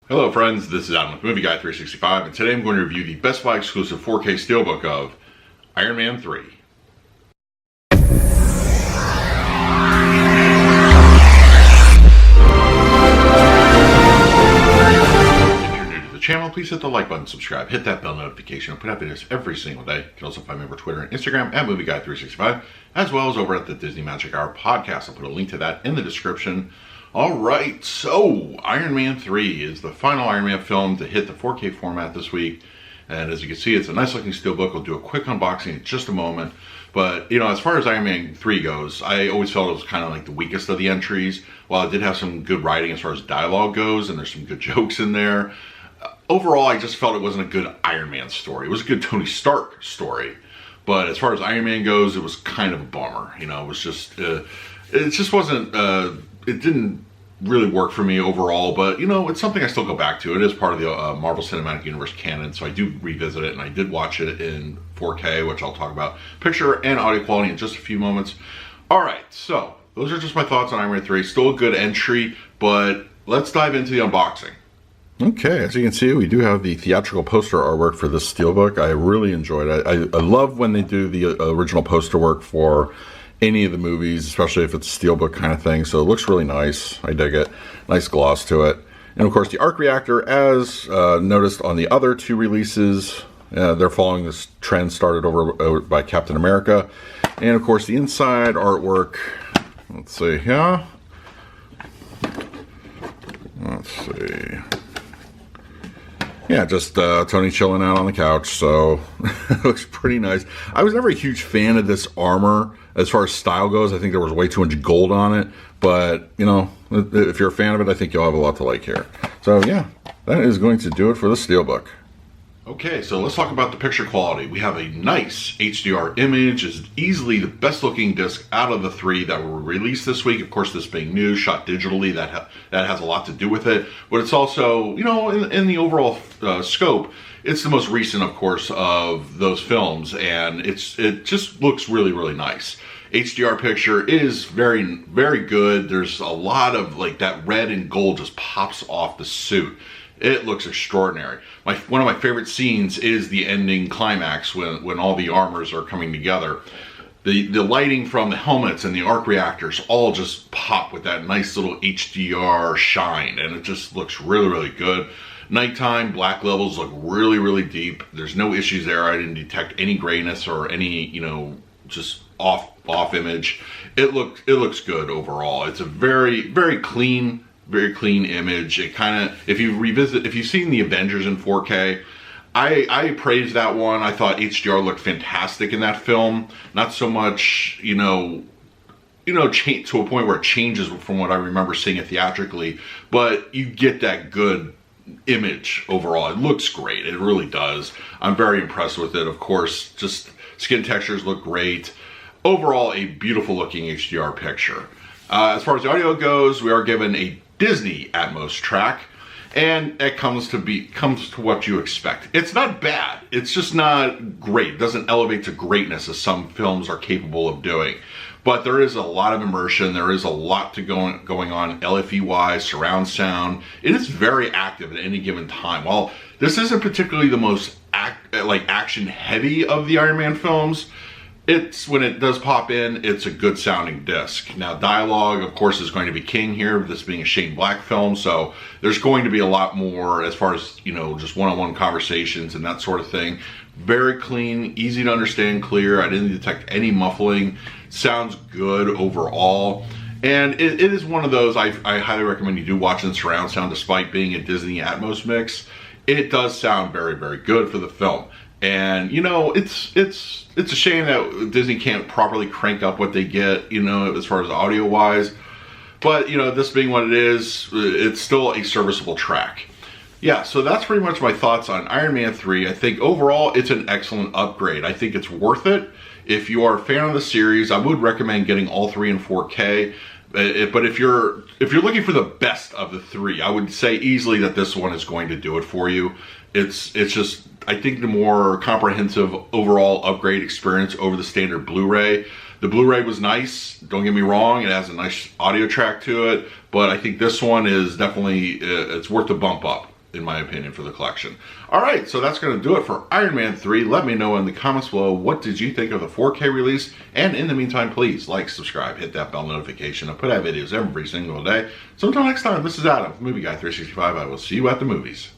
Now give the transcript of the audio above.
Hello friends, this is Adam with Movie Guy 365, and today I'm going to review the Best Buy exclusive 4K Steelbook of Iron Man 3. If you're new to the channel, please hit the like button, subscribe, hit that bell notification. I put out videos every single day. You can also find me over Twitter and Instagram at Movie Guy 365, as well as over at the Disney Magic Hour podcast. I'll put a link to that in the description. Alright, so Iron Man 3 is the final Iron Man film to hit the 4K format this week. And as you can see, it's a nice looking steelbook. I'll do a quick unboxing in just a moment. But, you know, as far as Iron Man 3 goes, I always felt it was kind of like the weakest of the entries. While it did have some good writing as far as dialogue goes, and there's some good jokes in there. Overall, I just felt it wasn't a good Iron Man story. It was a good Tony Stark story. But as far as Iron Man goes, it was kind of a bummer. You know, it was just, it just wasn't, it didn't really work for me overall, but you know, it's something I still go back to. It is part of the Marvel Cinematic Universe canon, so I do revisit it, and I did watch it in 4K, which I'll talk about picture and audio quality in just a few moments. Alright, so those are just my thoughts on Iron Man 3. Still a good entry, but let's dive into the unboxing. Okay, as you can see, we do have the theatrical poster artwork for this steelbook. I really enjoyed it. I love when they do the original poster work for any of the movies, especially if it's a steelbook kind of thing. So it looks really nice. I dig it. Nice gloss to it. And of course the arc reactor, as noticed on the other two releases, they're following this trend started over by Captain America. And of course the inside artwork, let's see here. Let's see. Yeah, just Tony chilling out on the couch, so it looks pretty nice. I was never a huge fan of this armor as far as style goes. I think there was way too much gold on it, but you know, if you're a fan of it, I think you'll have a lot to like here. So yeah, that is going to do it for the steelbook. Okay, so let's talk about the picture quality. We have a nice HDR image. It's easily the best looking disc out of the three that were released this week. Of course, this being new, shot digitally, that has a lot to do with it. But it's also, you know, in the overall scope, it's the most recent, of course, of those films, and it just looks really, really nice. HDR picture is very, very good. There's a lot of, like, that red and gold just pops off the suit. It looks extraordinary. One of my favorite scenes is the ending climax when all the armors are coming together. The lighting from the helmets and the arc reactors all just pop with that nice little HDR shine, and it just looks really, really good. Nighttime black levels look really, really deep. There's no issues there. I didn't detect any grayness or any, you know, just off image. It looks good overall. It's a very, very clean image. It kind of, if you've seen the Avengers in 4K, I praised that one. I thought HDR looked fantastic in that film. Not so much, you know, to a point where it changes from what I remember seeing it theatrically, but you get that good image overall. It looks great. It really does. I'm very impressed with it. Of course, just skin textures look great. Overall, a beautiful looking HDR picture. As far as the audio goes, we are given a Disney Atmos track, and it comes to what you expect. It's not bad. It's just not great. It doesn't elevate to greatness as some films are capable of doing. But there is a lot of immersion. There is a lot going on LFE-wise, surround sound. It is very active at any given time. While this isn't particularly the most action-heavy of the Iron Man films, when it does pop in, it's a good sounding disc. Now dialogue, of course, is going to be king here, this being a Shane Black film, so there's going to be a lot more as far as, you know, just one-on-one conversations and that sort of thing. Very clean, easy to understand, clear. I didn't detect any muffling. Sounds good overall. And it is one of those, I highly recommend you do watch in surround sound despite being a Disney Atmos mix. It does sound very, very good for the film. And you know, it's a shame that Disney can't properly crank up what they get, you know, as far as audio wise. But you know, this being what it is, it's still a serviceable track. Yeah, so that's pretty much my thoughts on Iron Man 3. I think overall it's an excellent upgrade. I think it's worth it. If you are a fan of the series, I would recommend getting all three in 4K. But if you're looking for the best of the three, I would say easily that this one is going to do it for you. It's just, I think, the more comprehensive overall upgrade experience over the standard Blu-ray. The Blu-ray was nice, don't get me wrong, it has a nice audio track to it, but I think this one is definitely, it's worth the bump up. in my opinion, for the collection. All right, so that's going to do it for Iron Man 3. Let me know in the comments below, what did you think of the 4K release? And in the meantime, please like, subscribe, hit that bell notification. I put out videos every single day. So until next time, this is Adam, Movie Guy 365. I will see you at the movies.